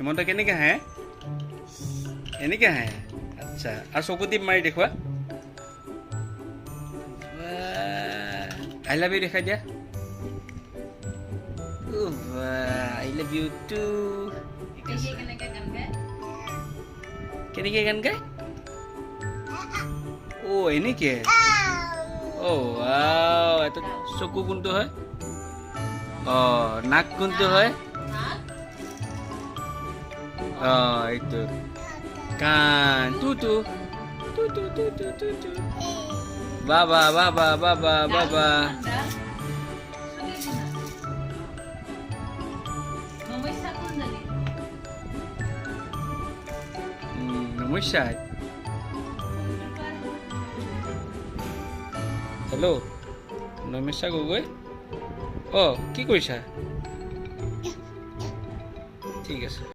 হিমন্ত কেনেকৈ হাঁহে এনেকৈ হাঁহে আচ্ছা আৰু চকু টিপ মাৰি দেখুওৱা আই লাভ ইউ দেখাই দিয়া আই লাভ ইউ টু কেনেকৈ গান গায় এনেকৈ এটা চকু কোনটো হয় নাক কোনটো হয় এইটো কাণ টু বাবা বাবা বাবা বাবা নমস্যা হেল্ল' নমস্যা গগৈ কি কৰিছা ঠিক আছে